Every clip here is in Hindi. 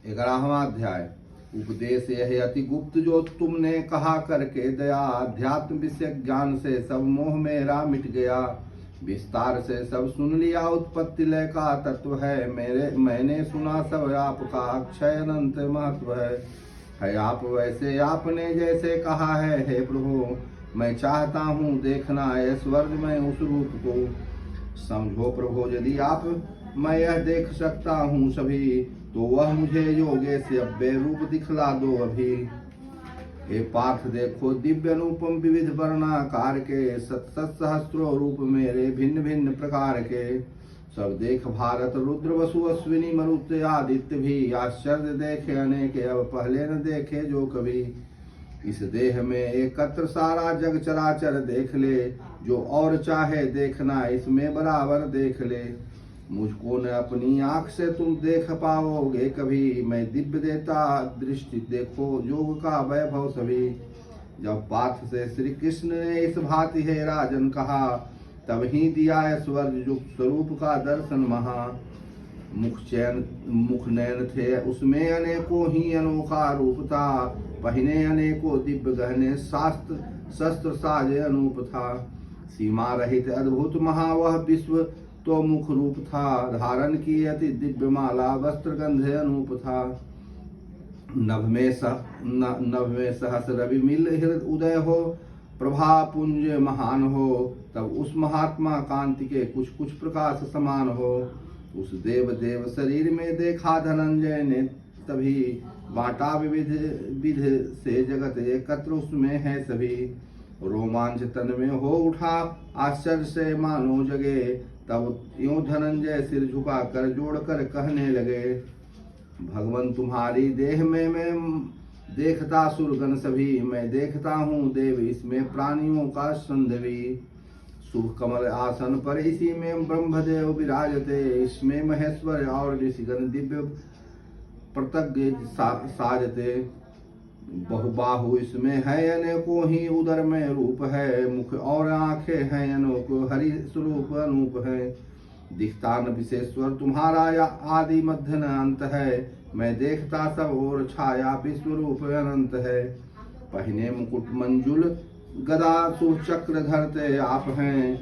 11वां अध्याय। उपदेश यह अति गुप्त जो तुमने कहा करके दया, अध्यात्म विषय ज्ञान से सब मोह मेरा मिट गया। विस्तार से सब सुन लिया, उत्पत्ति लय का तत्व है मैंने सुना सब आपका अक्षय अनंत महत्व है आप वैसे आपने जैसे कहा है। हे प्रभु मैं चाहता हूँ देखना ऐश्वर्य में उस रूप को। समझो प्रभु यदि आप मैं यह देख सकता हूँ सभी, तो वह मुझे योगेश अव्यय रूप दिखला दो अभी। हे पार्थ देखो दिव्य अनुपम विविध वर्णाकार के, सत सहस्त्रों रूप मेरे भिन्न भिन्न प्रकार के। सब देख भारत रुद्र वसु अश्विनी मरुत आदित्य भी, आश्चर्य देखे अनेक अब पहले न देखे जो कभी। इस देह में एकत्र सारा जग चराचर देख ले, जो और चाहे देखना इसमें बराबर देख ले। मुझको न अपनी आंख से तुम देख पाओगे कभी, मैं दिव्य देता दृष्टि देखो योग का वैभव सभी। जब पार्थ से श्री कृष्ण ने इस भांति है राजन कहा, तब ही दिया ऐश्वर्य युक्त स्वरूप का दर्शन महा। मुख नयन थे उसमें अनेकों ही अनोखा रूप था, पहने अनेकों दिव्य गहने शास्त्र शस्त्र साजे अनूप था। सीमा रहित अद्भुत महा वह विश्व तो मुख रूप था, धारण की अति दिव्य माला वस्त्र गंधे अनूप था। नभ में सहस रवि मिल हृदय उदय हो, प्रभा पुंज महान हो, तब उस महात्मा कांति के कुछ कुछ प्रकाश समान हो। उस देव शरीर में देखा धनंजय ने तभी, बांटा विविध विध से जगत एकत्र उसमें है सभी। रोमांच तन में हो उठा आश्चर्य से मानो जगे, तब यूं धनंजय सिर झुका कर जोड़ कर कहने लगे। भगवान तुम्हारी देह में मैं देखता सुरगन सभी, मैं देखता हूँ देव इसमें प्राणियों का संधवी। शुभ कमल आसन पर इसी में ब्रह्मदेव विराजते, इसमें महेश्वर और ऋषिगण दिव्य प्रतज्ञ साजते। बहुबाहु इसमें है अनेकों ही उदर में रूप है, मुख और आंखें हैं अनोको हरि स्वरूप अनूप है। दिखता न विशेश्वर तुम्हारा या आदि मध्य न अंत है, मैं देखता सब और छाया विश्वरूप अनंत है। पहने मुकुट मंजुल गदा सुचक्र धरते आप हैं,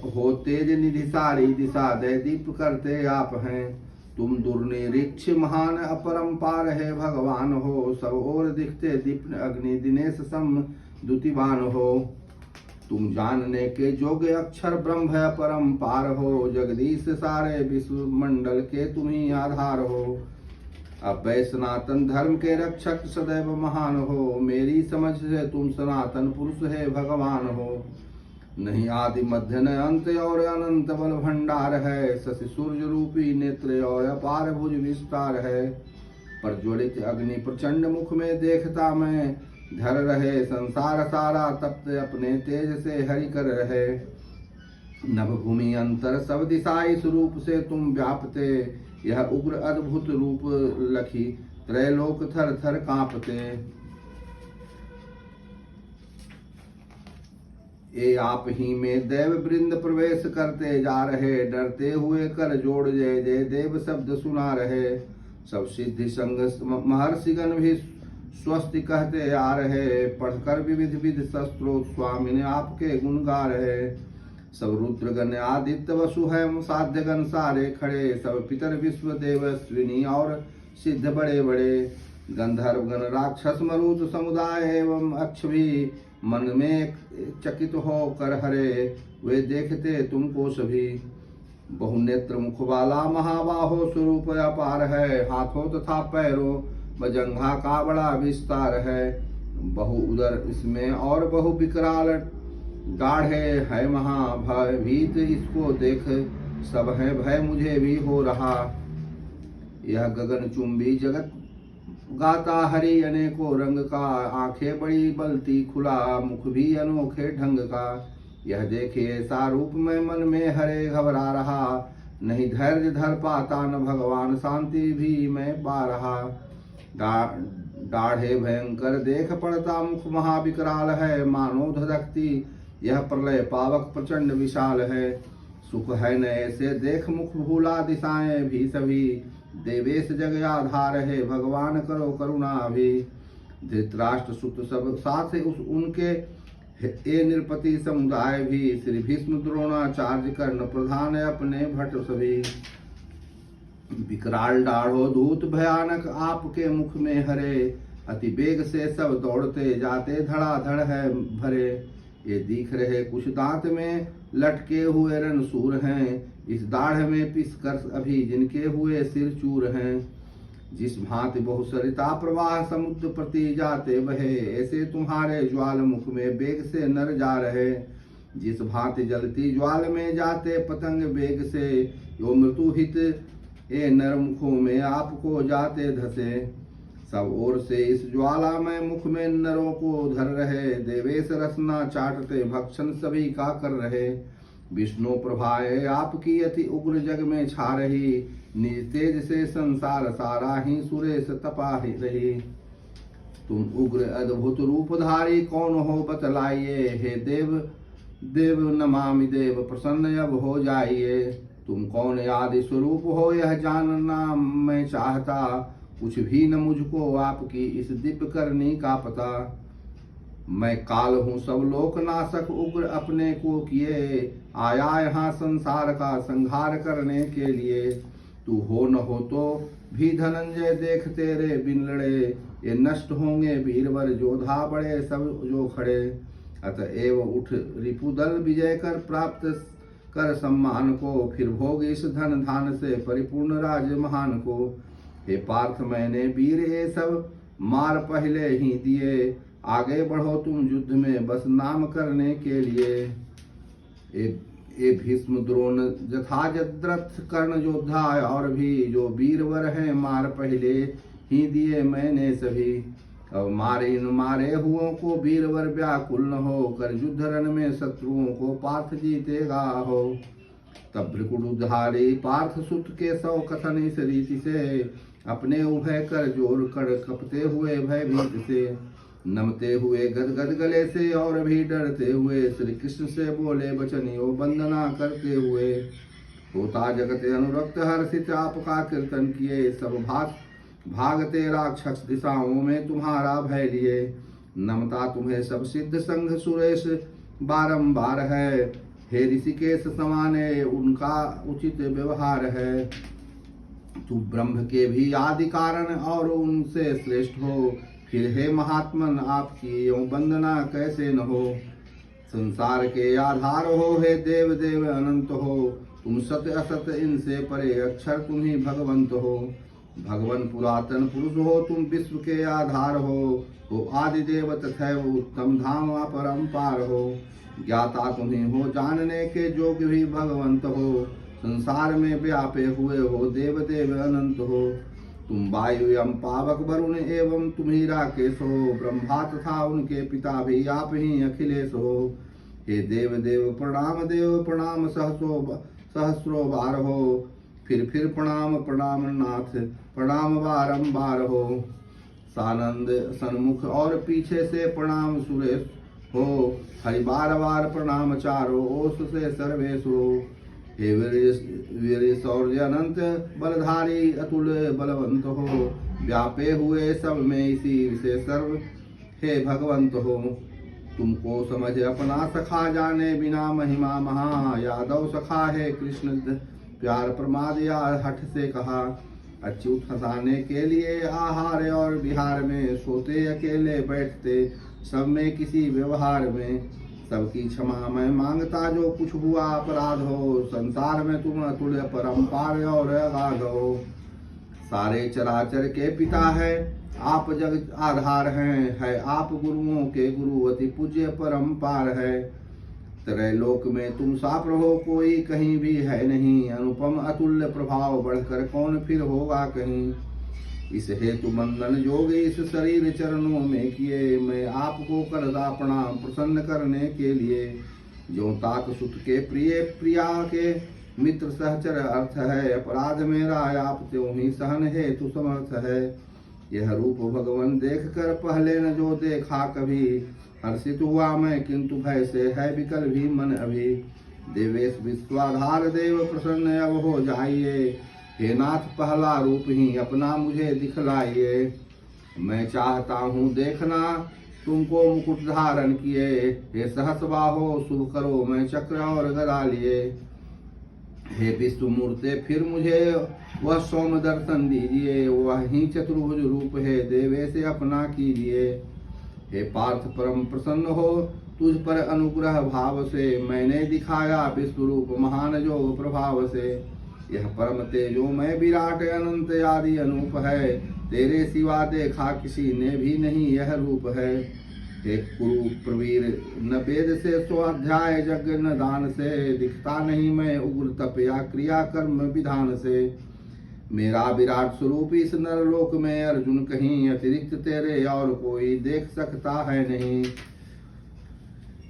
हो तेज निधि सारी दिशा दे दीप करते आप हैं। तुम दुर्निरीक्ष महान अपरंपार है भगवान हो, सब ओर दिखते दीप्न अग्नि दिनेश सम द्युतिवान हो। तुम जानने के जोग अक्षर ब्रह्म परंपार हो, जगदीश सारे विश्व मंडल के तुम ही आधार हो। अव्यय सनातन धर्म के रक्षक सदैव महान हो, मेरी समझ से तुम सनातन पुरुष है भगवान हो। नहीं आदि मध्य न अंत और अनंत बल भंडार है, शशि सूर्य रूपी नेत्र और अपार भुज विस्तार है। प्रज्वलित अग्नि प्रचंड मुख में देखता मैं, धर रहे संसार सारा तप्त अपने तेज से हरि कर रहे। नभ भूमि अंतर सब दिशाई स्वरूप से तुम व्यापते, यह उग्र अद्भुत रूप लखी त्रैलोक थर थर कांपते। ये आप ही में देव वृंद प्रवेश करते जा रहे, डरते हुए कर जोड़ जय जय देव शब्द सुना रहे। सब सिद्धि संग महर्षिगण भी स्वस्ति कहते आ रहे, पढ़कर विविध विध शस्त्रों स्वामी ने आपके गुण गा रहे। सब रुद्रगण आदित्य वसु है साध्यगण सारे खड़े, सब पितर विश्व देवस्विनी और सिद्ध बड़े बड़े। गंधर्वगण राक्षस मरुत समुदाय एवं अक्ष भी, मन में चकित हो कर हरे, वे देखते तुमको सभी। बहुनेत्र मुख वाला महाबाहो स्वरूप अपार है, हाथों तथा पैरों बजंघा का बड़ा विस्तार है। बहु उदर इसमें और बहु विकराल गाढ़े है महाभय भीत, इसको देख सब है भय मुझे भी हो रहा। यह गगन चुंबी जगत गाता हरि अनेकों रंग का, आंखें बड़ी बलती खुला मुख भी अनोखे ढंग का। यह देखे ऐसा रूप में मन में हरे घबरा रहा, नहीं धैर्य धर पाता न भगवान शांति भी मैं पा रहा। दाढ़े भयंकर देख पड़ता मुख महाविकराल है, मानो धधकती यह प्रलय पावक प्रचंड विशाल है। सुख है न ऐसे देख मुख भूला दिशाएं भी सभी, देवेश जग आधार है, भगवान करो करुणा अभी। धृतराष्ट्र सुत सब साथ उस उनके ए नृपति समुदाय भी, श्री भीष्म द्रोणाचार्य कर्ण प्रधान अपने भट्ट सभी। विकराल डाढ़ो दूत भयानक आपके मुख में हरे, अति बेग से सब दौड़ते जाते धड़ाधड़ है भरे। ये दिख रहे कुछ दांत में लटके हुए रणसूर हैं, इस दाढ़ में पिस कर अभी जिनके हुए सिर चूर हैं। जिस भांति बहु सरिता प्रवाह समुद्र प्रति जाते बहे, ऐसे तुम्हारे ज्वाल मुख में बेग से नर जा रहे। जिस भांति जलती ज्वाल में जाते पतंग बेग से, यो मृत्यु हित ए नर मुखों में आपको जाते धसे। सब ओर से इस ज्वाला में मुख में नरों को धर रहे, देवेश रसना चाटते भक्षण सभी का कर रहे। विष्णु प्रभाए आपकी अति उग्र जग में छा रही, निज तेज से संसार सारा ही सुरेश तपा रही। तुम उग्र अद्भुत रूपधारी कौन हो बतलाइए, हे देव देव नमामि देव प्रसन्न अब हो जाइए। तुम कौन आदि स्वरूप हो यह जानना मैं चाहता, कुछ भी न मुझको आपकी इस दिव्य करनी का पता। मैं काल हूँ सब लोक नाशक उग्र अपने को किए, आया यहाँ संसार का संहार करने के लिए। तू हो न हो तो भी धनंजय देख तेरे बिन लड़े, ये नष्ट होंगे वीरवर जोधा बड़े सब जो खड़े। अतएव उठ रिपुदल विजय कर प्राप्त कर सम्मान को, फिर भोग इस धन धान से परिपूर्ण राज महान को। हे पार्थ मैंने वीर ये सब मार पहले ही दिए, आगे बढ़ो तुम युद्ध में बस नाम करने के लिए। ए भीष्म द्रोण जथा जद्रथ कर्ण योद्धा और भी जो वीरवर हैं मार पहले ही दिए मैंने सभी। अब मारे इन मारे हुओं को वीरवर व्याकुल न हो, कर युद्ध रण में शत्रुओं को पार्थ जीतेगा हो। तब भृकुटधारी पार्थ सुत के सौ कथन इस रीति से, अपने उभय कर जोर कर कपते हुए भयभीत से। नमते हुए गदगद गले से और भी डरते हुए, श्री कृष्ण से बोले बचनियो वंदना करते हुए। होता जगत अनुरक्त हर्षित आपका कीर्तन किए, सब भागते राक्षस दिशाओं में तुम्हारा भय लिए। नमता तुम्हें सब सिद्ध संघ सुरेश बारंबार है, हे ऋषिकेश समाने उनका उचित व्यवहार है। तू ब्रह्म के भी आदि कारण और उनसे श्रेष्ठ हो, फिर हे महात्मन आपकी यो वंदना कैसे न हो। संसार के आधार हो, हे देव देव अनंत हो, तुम सत्य असत इनसे परे अक्षर तुम ही भगवंत हो। भगवन पुरातन पुरुष हो, तुम विश्व के आधार हो आदि देव तथा उत्तम धाम अपरंपार हो। ज्ञाता तुम्हें हो, जानने के जोग भी भगवंत हो, संसार में व्यापे हुए हो, देव देव अनंत हो। तुम वायु एवं पावक वरुण एवं तुम ही राकेश हो, ब्रह्मा तथा उनके पिता भी आप ही अखिलेश हो। हे देव देव प्रणाम सहस्रो बार हो, फिर प्रणाम प्रणाम नाथ प्रणाम बारंबार हो। सानंद सन्मुख और पीछे से प्रणाम सुरेश हो, हरि बार बार प्रणाम चारों ओस से सर्वेश हो। हे वीर शौर्य अनंत बलधारी अतुल बलवंत हो, व्यापे हुए सब में इसी से सर्व हे भगवंत हो। तुमको समझ अपना सखा जाने बिना महिमा महा, यादव सखा है कृष्ण प्यार प्रमाद या हठ से कहा। अच्युत हंसाने के लिए आहार और विहार में, सोते अकेले बैठते सब में किसी व्यवहार में। सबकी क्षमा मैं मांगता जो कुछ हुआ अपराध हो, संसार में तुम अतुल्य परंपार और अगाध हो। सारे चराचर के पिता है आप, जग आधार हैं, है आप गुरुओं के गुरु, अति पूज्य परंपार है। त्रैलोक में तुम साप रहो, कोई कहीं भी है नहीं, अनुपम अतुल्य प्रभाव बढ़कर कौन फिर होगा कहीं। इस हेतु बंधन योग इस शरीर चरणों में किए, मैं आपको करदा प्रणाम प्रसन्न करने के लिए। जो तात सुत के प्रिय प्रिया के मित्र सहचर अर्थ है, अपराध मेरा आप त्यों ही सहन हेतु समर्थ है। यह रूप भगवान देख कर पहले न जो देखा कभी, हर्षित हुआ मैं किंतु भय से है विकल भी मन अभी। देवेश विश्वाधार देव प्रसन्न अब हो जाइए, हे नाथ पहला रूप ही अपना मुझे दिखलाइए। मैं चाहता हूँ देखना तुमको मुकुट धारण किए। हे सहस बाहो शुभ करो मैं चक्र और गदा लिए। हे विष्णु मूर्ते फिर मुझे वह सौम्य दर्शन दीजिए। वह ही चतुर्भुज रूप है देवे से अपना कीजिए। हे पार्थ परम प्रसन्न हो तुझ पर अनुग्रह भाव से। मैंने दिखाया विश्व रूप महान जोग प्रभाव से। यह परम तेजो मैं विराट अनंत आदि अनूप है। तेरे सिवा देखा किसी ने भी नहीं यह रूप है। हे कुरु प्रवीर न वेद से स्वाध्याय यज्ञ न दान से। दिखता नहीं मैं उग्र तप या क्रिया कर्म विधान से। मेरा विराट स्वरूप इस नरलोक में अर्जुन कहीं अतिरिक्त तेरे और कोई देख सकता है नहीं।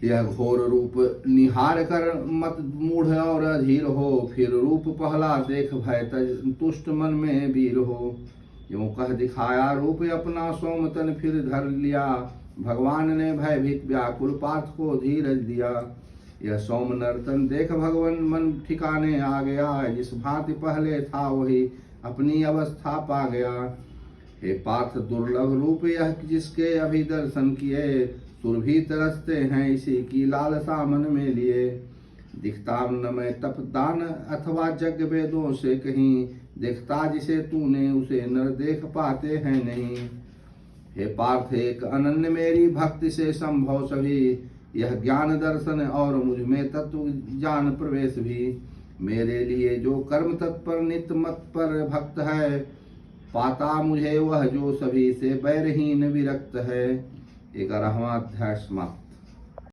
यह घोर रूप निहार कर मत मूढ़ और अधीर हो। फिर रूप पहला देख भय तज तुष्ट मन में वीर हो। यूं कह दिखाया रूप अपना सोम तन फिर धर लिया। भगवान ने भयभीत व्याकुल पार्थ को धीरज दिया। यह सोम नर्तन देख भगवान मन ठिकाने आ गया। जिस भांति पहले था वही अपनी अवस्था पा गया। हे पार्थ दुर्लभ रूप यह जिसके अभी दर्शन किए। सुर भी तरसते हैं इसी की लालसा मन में लिए। दिखता न मैं तप दान अथवा यज्ञ वेदों से कहीं। देखता जिसे तूने उसे नर देख पाते हैं नहीं। हे पार्थ एक अनन्य मेरी भक्ति से संभव सभी। यह ज्ञान दर्शन और मुझ में तत्व ज्ञान प्रवेश भी। मेरे लिए जो कर्म तत्पर नित्य मत पर भक्त है। पाता मुझे वह जो सभी से बैरहीन विरक्त है। 11वां अध्याय समाप्त।